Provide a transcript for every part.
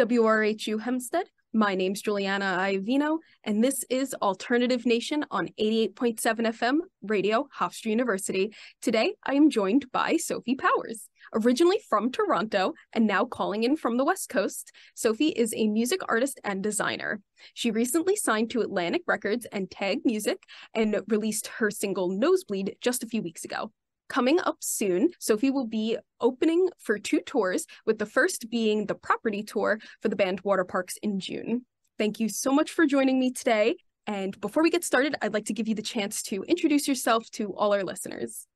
WRHU Hempstead. My name's Julianna Iovino, and this is Alternative Nation on 88.7 FM radio, Hofstra University. Today, I am joined by Sophie Powers. Originally from Toronto and now calling in from the West Coast, Sophie is a music artist and designer. She recently signed to Atlantic Records and Tag Music and released her single Nosebleed just a few weeks ago. Coming up soon, Sophie will be opening for 2 tours, with the first being the Property Tour for the band Waterparks in June. Thank you so much for joining me today. And before we get started, I'd like to give you the chance to introduce yourself to all our listeners.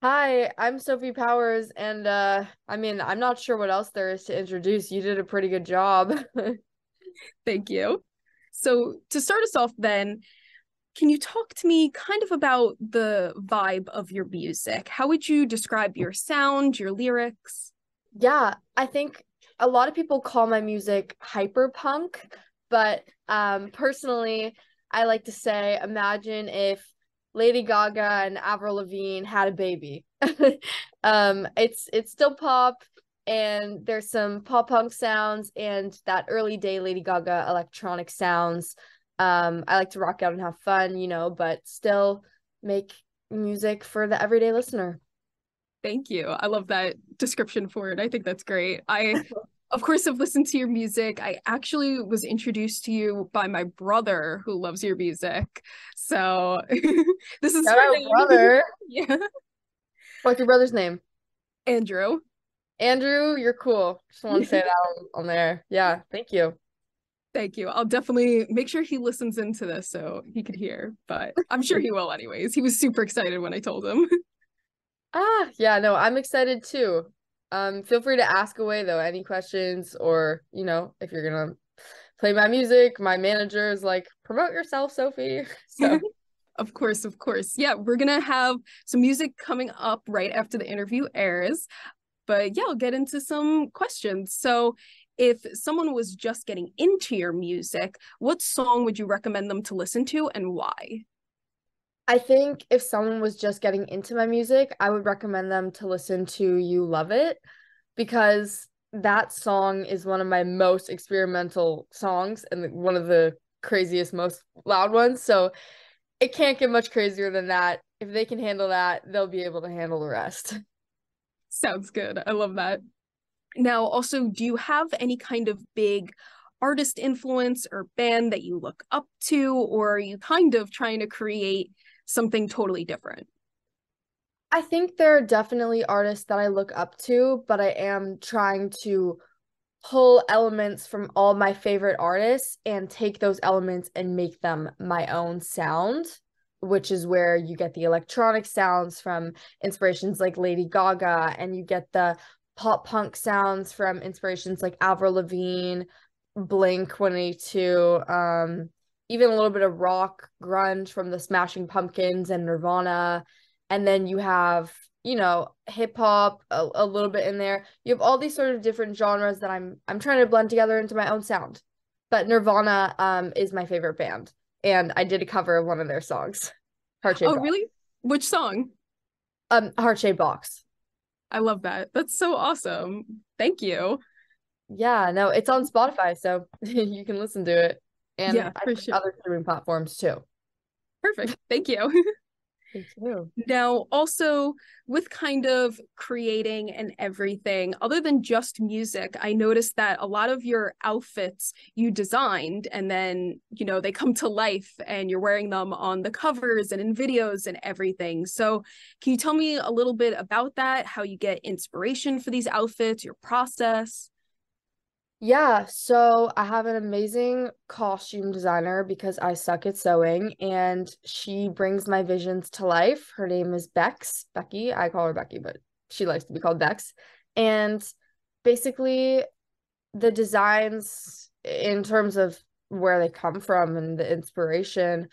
Hi, I'm Sophie Powers, and I'm not sure what else there is to introduce. You did a pretty good job. Thank you. So to start us off then, can you talk to me kind of about the vibe of your music? How would you describe your sound, your lyrics? Yeah, I think a lot of people call my music hyperpunk, but personally, I like to say, imagine if Lady Gaga and Avril Lavigne had a baby. It's still pop, and there's some pop punk sounds and that early day Lady Gaga electronic sounds. I like to rock out and have fun, but still make music for the everyday listener. Thank you. I love that description for it. I think that's great. I, of course, have listened to your music. I actually was introduced to you by my brother who loves your music. So this is Shout out, brother. Yeah. What's your brother's name? Andrew. Andrew, you're cool. Just want to say that on there. Yeah, thank you. Thank you. I'll definitely make sure he listens into this so he could hear, but I'm sure he will anyways. He was super excited when I told him. Yeah, no, I'm excited too. Feel free to ask away though, any questions, or, if you're gonna play my music, my manager is like, promote yourself, Sophie. So Of course. Yeah, we're gonna have some music coming up right after the interview airs. But yeah, I'll get into some questions. So if someone was just getting into your music, what song would you recommend them to listen to and why? I think if someone was just getting into my music, I would recommend them to listen to You Love It, because that song is one of my most experimental songs and one of the craziest, most loud ones. So it can't get much crazier than that. If they can handle that, they'll be able to handle the rest. Sounds good. I love that. Now, also, do you have any kind of big artist influence or band that you look up to, or are you kind of trying to create something totally different? I think there are definitely artists that I look up to, but I am trying to pull elements from all my favorite artists and take those elements and make them my own sound, which is where you get the electronic sounds from inspirations like Lady Gaga, and you get the pop punk sounds from inspirations like Avril Lavigne, Blink-182, even a little bit of rock grunge from the Smashing Pumpkins and Nirvana. And then you have, hip hop a little bit in there. You have all these sort of different genres that I'm trying to blend together into my own sound. But Nirvana is my favorite band, and I did a cover of one of their songs. Heart-Shaped Box. Really? Which song? Heart-Shaped Box. I love that. That's so awesome. Thank you. Yeah, no, it's on Spotify, so you can listen to it. And Yeah, I for think sure. other streaming platforms too. Perfect. Thank you. Thank you. Now, also with kind of creating and everything, other than just music, I noticed that a lot of your outfits you designed and then, they come to life and you're wearing them on the covers and in videos and everything. So can you tell me a little bit about that, how you get inspiration for these outfits, your process? Yeah, so I have an amazing costume designer because I suck at sewing, and she brings my visions to life. Her name is Becky. I call her Becky, but she likes to be called Bex. And basically, the designs, in terms of where they come from and the inspiration,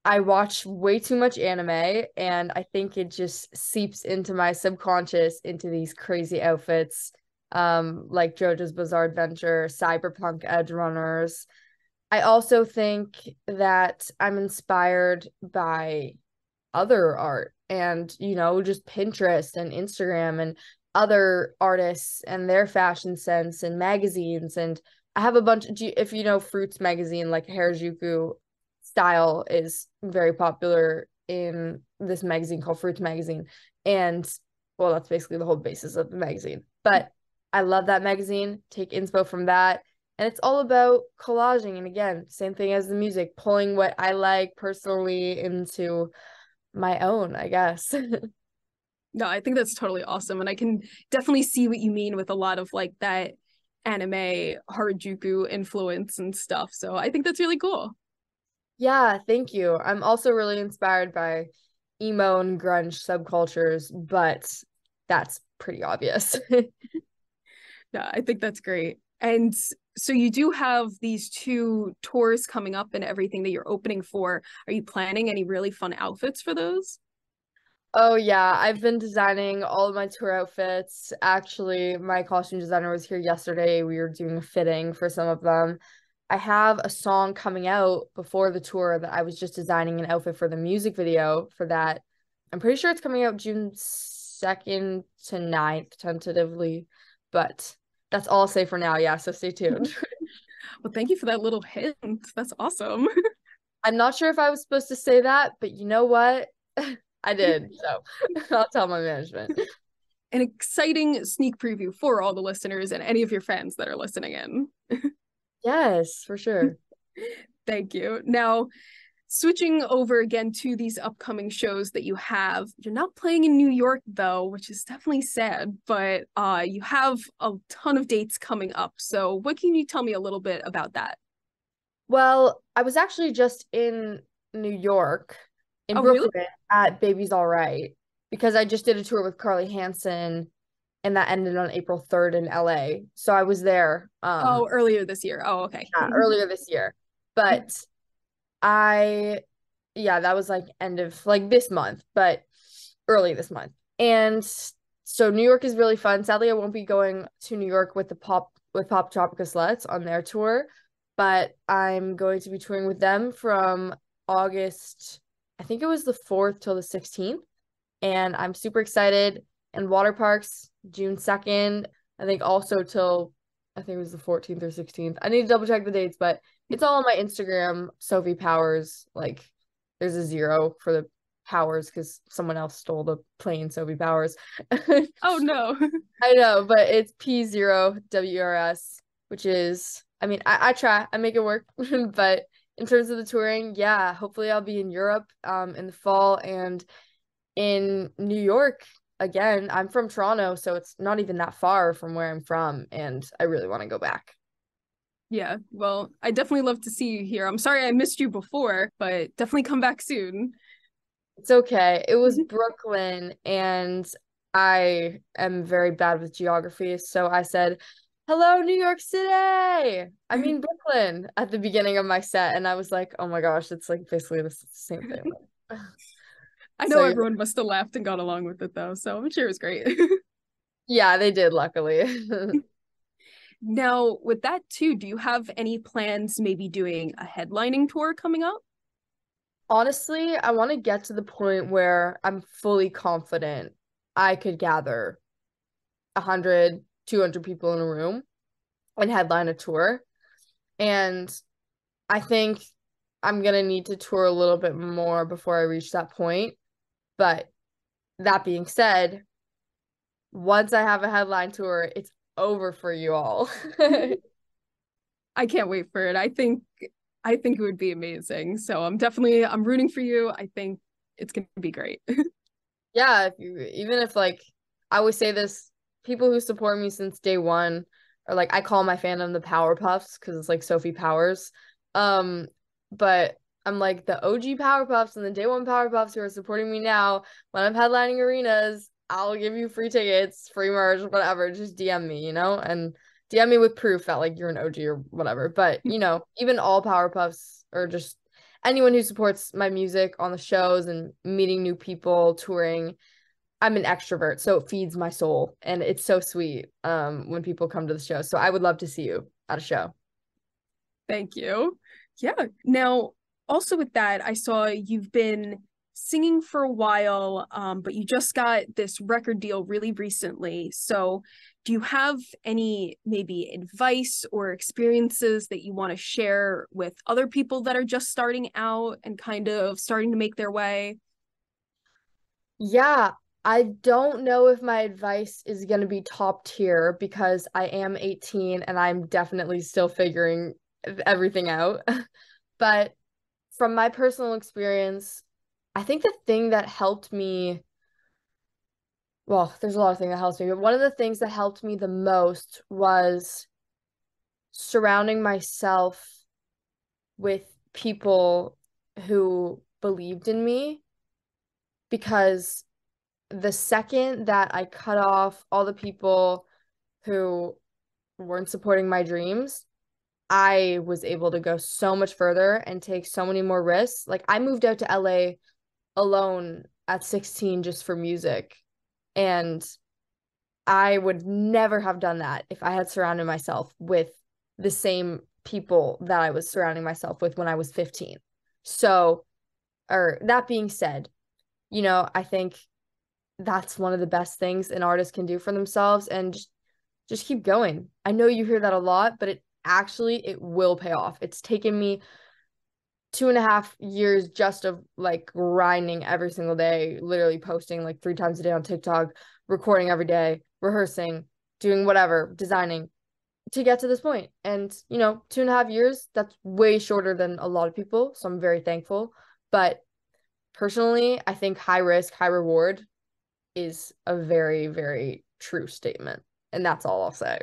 I watch way too much anime, and I think it just seeps into my subconscious into these crazy outfits. Like JoJo's Bizarre Adventure, Cyberpunk Edge Runners. I also think that I'm inspired by other art and, just Pinterest and Instagram and other artists and their fashion sense and magazines. And I have a bunch, if you know Fruits magazine, like Harajuku style is very popular in this magazine called Fruits magazine. And well, that's basically the whole basis of the magazine. But I love that magazine, take inspo from that. And it's all about collaging. And again, same thing as the music, pulling what I like personally into my own, I guess. No, I think that's totally awesome. And I can definitely see what you mean with a lot of like that anime Harajuku influence and stuff. So I think that's really cool. Yeah, thank you. I'm also really inspired by emo and grunge subcultures, but that's pretty obvious. Yeah, I think that's great. And so you do have these two tours coming up and everything that you're opening for. Are you planning any really fun outfits for those? Oh yeah, I've been designing all of my tour outfits. Actually, my costume designer was here yesterday. We were doing a fitting for some of them. I have a song coming out before the tour that I was just designing an outfit for the music video for that. I'm pretty sure it's coming out June 2nd to 9th tentatively, but that's all I'll say for now. Yeah, so stay tuned. Well, thank you for that little hint. That's awesome. I'm not sure if I was supposed to say that, but you know what? I did. So I'll tell my management. An exciting sneak preview for all the listeners and any of your fans that are listening in. Yes, for sure. Thank you. Now, switching over again to these upcoming shows that you have, you're not playing in New York though, which is definitely sad, but you have a ton of dates coming up. So what can you tell me a little bit about that? Well, I was actually just in New York, in Oh, really? Brooklyn at Baby's All Right, because I just did a tour with Carly Hansen and that ended on April 3rd in LA. So I was there Oh, earlier this year. Oh, okay. earlier this year. But I yeah, that was like end of like this month, but early this month. And so New York is really fun. Sadly, I won't be going to New York with Pop Tropica Sluts on their tour, but I'm going to be touring with them from August, I think it was the 4th till the 16th. And I'm super excited. And water parks, June 2nd, I think also till I think it was the 14th or 16th. I need to double check the dates, but it's all on my Instagram, Sophie Powers. Like there's a 0 for the Powers because someone else stole the plain Sophie Powers. Oh, no. I know, but it's P0WRS, which is, I mean, I try, I make it work. But in terms of the touring, yeah, hopefully I'll be in Europe in the fall and in New York again. I'm from Toronto, so it's not even that far from where I'm from, and I really want to go back. Yeah, well, I definitely love to see you here. I'm sorry I missed you before, but definitely come back soon. It's okay. It was Brooklyn, and I am very bad with geography, so I said, "Hello, New York City." I mean Brooklyn at the beginning of my set, and I was like, "Oh my gosh, it's like basically the same thing." I So know yeah, everyone must have laughed and got along with it though, so I'm sure it was great. yeah, they did, luckily. Now, with that too, do you have any plans maybe doing a headlining tour coming up? Honestly, I want to get to the point where I'm fully confident I could gather 100, 200 people in a room and headline a tour. And I think I'm gonna need to tour a little bit more before I reach that point. But that being said, once I have a headline tour, it's over for you all. I can't wait for it. I think it would be amazing. So I'm rooting for you. I think it's gonna be great. Yeah, even if like I always say this, people who support me since day one are like I call my fandom the Powerpuffs because it's like Sophie Powers. Um, but I'm like the OG Powerpuffs and the day one Powerpuffs who are supporting me now. When I'm headlining arenas, I'll give you free tickets, free merch, whatever. Just DM me, and DM me with proof that like you're an OG or whatever. But even all Powerpuffs or just anyone who supports my music on the shows and meeting new people, touring. I'm an extrovert, so it feeds my soul, and it's so sweet when people come to the show. So I would love to see you at a show. Thank you. Yeah. Now, also with that, I saw you've been singing for a while, but you just got this record deal really recently. So do you have any maybe advice or experiences that you want to share with other people that are just starting out and kind of starting to make their way? Yeah, I don't know if my advice is going to be top tier because I am 18 and I'm definitely still figuring everything out. But from my personal experience, I think the thing that helped me, well, there's a lot of things that helps me, but one of the things that helped me the most was surrounding myself with people who believed in me, because the second that I cut off all the people who weren't supporting my dreams, I was able to go so much further and take so many more risks. Like, I moved out to LA alone at 16 just for music. And I would never have done that if I had surrounded myself with the same people that I was surrounding myself with when I was 15. So, or that being said, I think that's one of the best things an artist can do for themselves, and just keep going. I know you hear that a lot, but it will pay off. It's taken me 2.5 years just of like grinding every single day, literally posting like 3 times a day on TikTok, recording every day, rehearsing, doing whatever, designing to get to this point. And 2.5 years, that's way shorter than a lot of people. So I'm very thankful. But personally, I think high risk, high reward is a very, very true statement. And that's all I'll say.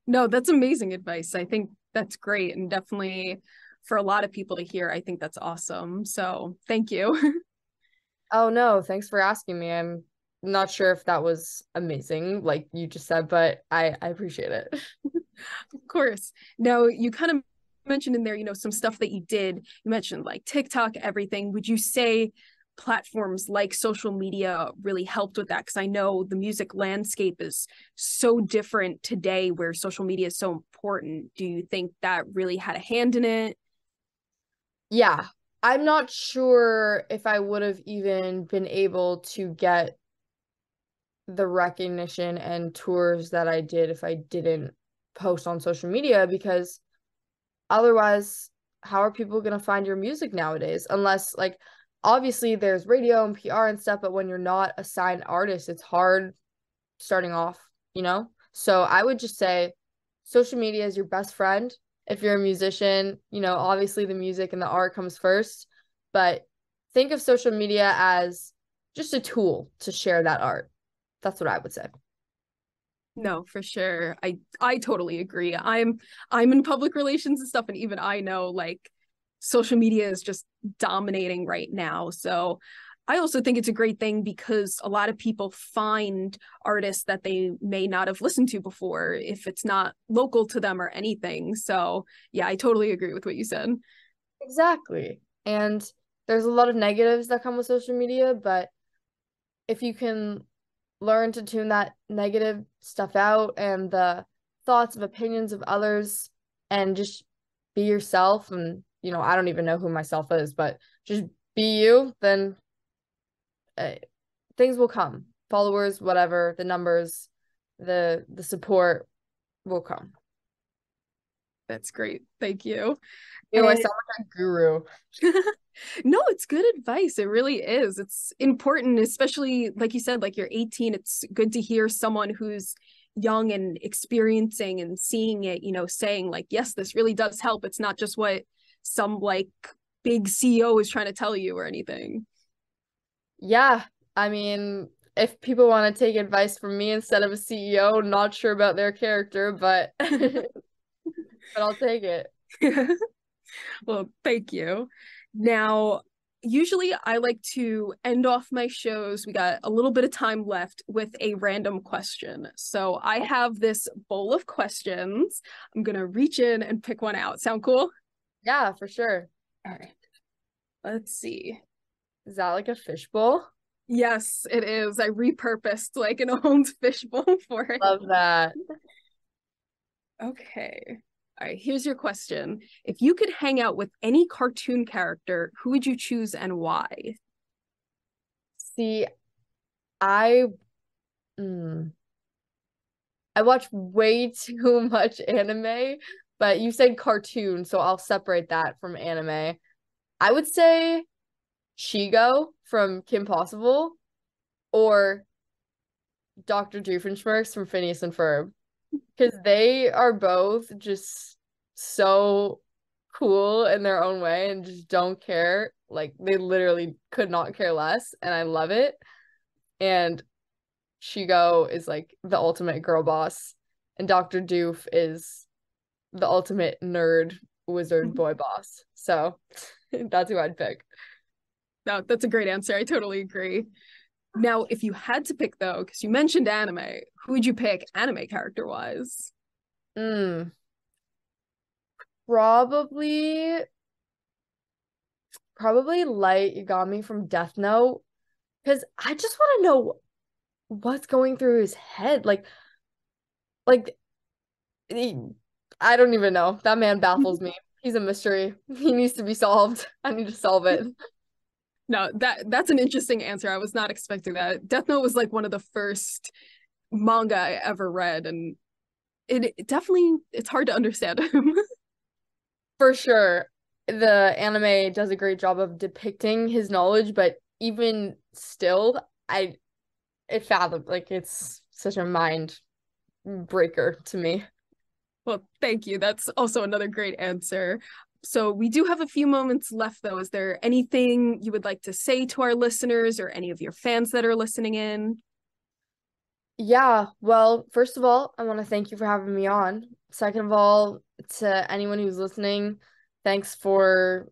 No, that's amazing advice. I think that's great, and definitely for a lot of people to hear, I think that's awesome. So thank you. Oh, no, thanks for asking me. I'm not sure if that was amazing, like you just said, but I appreciate it. Of course. Now, you kind of mentioned in there, some stuff that you did. You mentioned like TikTok, everything. Would you say platforms like social media really helped with that? Because I know the music landscape is so different today where social media is so important. Do you think that really had a hand in it? Yeah, I'm not sure if I would have even been able to get the recognition and tours that I did if I didn't post on social media, because otherwise, how are people going to find your music nowadays? Unless, like, obviously there's radio and PR and stuff, but when you're not a signed artist, it's hard starting off. So I would just say social media is your best friend. If you're a musician, obviously the music and the art comes first, but think of social media as just a tool to share that art. That's what I would say. No, for sure. I totally agree. I'm in public relations and stuff, and even I know like social media is just dominating right now. So I also think it's a great thing because a lot of people find artists that they may not have listened to before if it's not local to them or anything. So yeah, I totally agree with what you said. Exactly. And there's a lot of negatives that come with social media, but if you can learn to tune that negative stuff out and the thoughts of opinions of others and just be yourself, and I don't even know who myself is, but just be you, then uh, things will come. Followers, whatever, the numbers, the support will come. That's great. Thank you. Ew, I And sound like a guru. no, it's good advice. It really is. It's important, especially like you said, like you're 18. It's good to hear someone who's young and experiencing and seeing it, saying like, yes, this really does help. It's not just what some like big CEO is trying to tell you or anything. Yeah, I mean, if people want to take advice from me instead of a CEO, not sure about their character, but but I'll take it. Well, thank you. Now, usually I like to end off my shows. We got a little bit of time left with a random question. So I have this bowl of questions. I'm going to reach in and pick one out. Sound cool? Yeah, for sure. All right. Let's see. Is that like a fishbowl? Yes, it is. I repurposed like an old fishbowl for it. Love that. Okay. All right, here's your question. If you could hang out with any cartoon character, who would you choose and why? See, I I watch way too much anime, but you said cartoon, so I'll separate that from anime. I would say Shigo from Kim Possible or Dr. Doofenshmirtz from Phineas and Ferb, because they are both just so cool in their own way and just don't care. Like, they literally could not care less, and I love it. And Shigo is like the ultimate girl boss, and Dr. Doof is the ultimate nerd wizard boy boss. So that's who I'd pick. No, that's a great answer. I totally agree. Now, if you had to pick though, because you mentioned anime, who would you pick anime character-wise? Probably Light Yagami from Death Note, because I just want to know what's going through his head. Like I don't even know. That man baffles me. He's a mystery. He needs to be solved. I need to solve it. No, that's an interesting answer. I was not expecting that. Death Note was like one of the first manga I ever read, and it definitely, it's hard to understand him. For sure. The anime does a great job of depicting his knowledge, but even still, it's such a mind breaker to me. Well, thank you. That's also another great answer. So we do have a few moments left, though. Is there anything you would like to say to our listeners or any of your fans that are listening in? Yeah, well, first of all, I want to thank you for having me on. Second of all, to anyone who's listening, thanks for,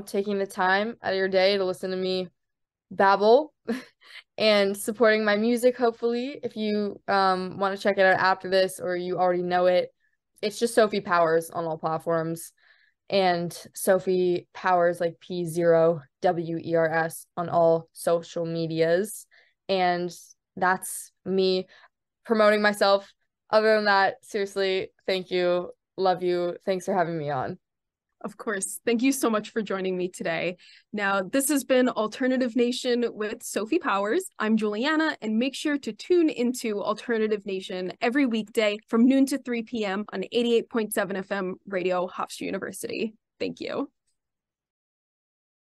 taking the time out of your day to listen to me babble and supporting my music, hopefully. If you want to check it out after this or you already know it, it's just Sophie Powers on all platforms. And Sophie Powers, like P0WERS on all social medias. And that's me promoting myself. Other than that, seriously, thank you. Love you. Thanks for having me on. Of course. Thank you so much for joining me today. Now, this has been Alternative Nation with Sophie Powers. I'm Julianna, and make sure to tune into Alternative Nation every weekday from noon to 3 p.m. on 88.7 FM Radio, Hofstra University. Thank you.